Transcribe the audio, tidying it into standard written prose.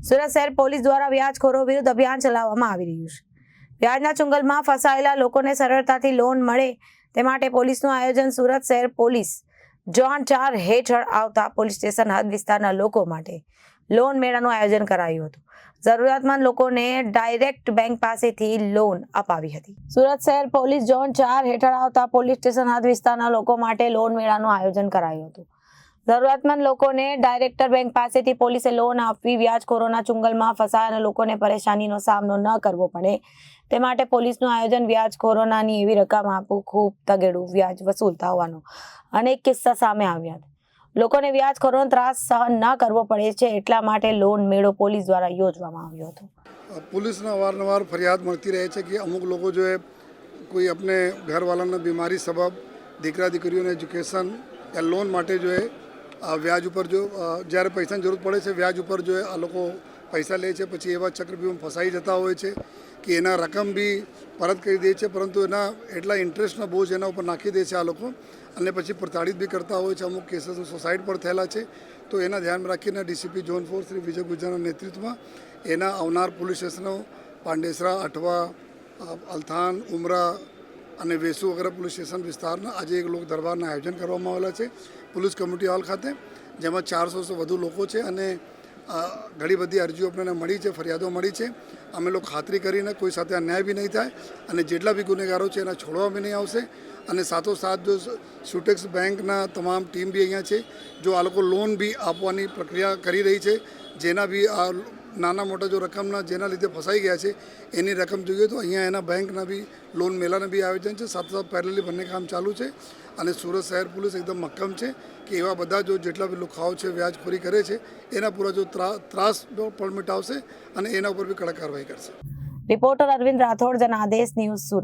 સુરત શહેર પોલીસ દ્વારા વ્યાજખોરો વિરુદ્ધ અભિયાન ચલાવવામાં આવી રહ્યું છે. વ્યાજના ચુંગલમાં ફસાયેલા લોકોને સરળતાથી લોન મળે તે માટે પોલીસનું આયોજન સુરત શહેર પોલીસ ઝોન 4 હેઠળ આવતા પોલીસ સ્ટેશન હદ વિસ્તારના લોકો માટે લોન મેળાનું આયોજન કરાયું હતું. જરૂરિયાતમંદ લોકોને ડાયરેક્ટ બેંક પાસેથી લોન અપાવી હતી. સુરત શહેર પોલીસ ઝોન 4 હેઠળ આવતા પોલીસ સ્ટેશન હદ વિસ્તારના લોકો માટે લોન મેળાનું આયોજન કરાયું હતું. જરૂરિયાતમંદ લોકોને ડાયરેક્ટર બેંક પાસેથી પોલીસે લોન આપવી વ્યાજખોરોના ચુંગલમાં ફસાયેલા લોકોને પરેશાનીનો સામનો ન કરવો પડે તે માટે પોલીસનું આયોજન વ્યાજખોરોનાની એવી રકમ આપવું ખૂબ તગેડું વ્યાજ વસૂલતા હોવાનો અનેક કિસ્સા સામે આવ્યા હતા. લોકોને વ્યાજખોરોનો ત્રાસ સહન ન કરવો પડે છે એટલા માટે લોન મેળો પોલીસ દ્વારા યોજવામાં આવ્યો હતો. पुलिसने अवारनवार फरियाद મળતી રહે છે કે અમુક લોકો જો કોઈ अपने ઘરવાળાને બીમારી સબબ દીકરા દીકરીઓને એજ્યુકેશન या લોન માટે જો વ્યાજ ઉપર જો જ્યારે પૈસાની જરૂર પડે છે વ્યાજ ઉપર જો આ લોકો પૈસા લે છે, પછી એવા ચક્રવ્યૂહમાં ફસાઈ જતા હોય છે કે એના રકમ બી પરત કરી દે છે, પરંતુ એના એટલા ઇન્ટરેસ્ટના બોજ એના ઉપર નાખી દે છે આ લોકો અને પછી પ્રતાડિત બી કરતા હોય છે. અમુક કેસીસ સોસાઇડ પર થયેલા છે. તો એના ધ્યાનમાં રાખીને ડીસીપી ઝોન 4 શ્રી વિજય ગુજરના નેતૃત્વમાં એના અવનાર પોલીસ સ્ટેશનો પાંડેસરા, અઠવા, અલથાન, ઉમરા અને વેસુ વગેરે પોલીસ સ્ટેશન વિસ્તારના આજે એક લોક દરબારના આયોજન કરવામાં આવેલા છે પોલીસ કમ્યુનિટી હોલ ખાતે, જેમાં 400 વધુ લોકો છે અને ઘણી બધી અરજીઓ આપણને મળી છે, ફરિયાદો મળી છે. અમે લોકો ખાતરી કરીને કોઈ સાથે અન્યાય બી નહીં થાય અને જેટલા બી ગુનેગારો છે એના છોડવા બી નહીં આવશે. અને સાથોસાથ જો સુટેક્સ બેંકના તમામ ટીમ બી અહીંયા છે, જો આ લોકો લોન બી આપવાની પ્રક્રિયા કરી રહી છે, જેના બી આ નાના મોટા જો રકમના જેના લીધે ફસાઈ ગયા છે એની રકમ જોઈએ તો અહીંયા એના બેંકના બી લોન મેળાના બી આયોજન છે. સાથોસાથ પેરેલલી બંને કામ ચાલુ છે અને સુરત શહેર પોલીસ એકદમ મક્કમ છે કે એવા બધા જો જેટલા બી લુખાઓ છે વ્યાજખોરી કરે છે એના પૂરા જો ત્રાસ પણ મિટાવશે અને એના ઉપર બી કડક કાર્યવાહી કરશે. Reporter Arvind Rathod, Janadesh news, Surat.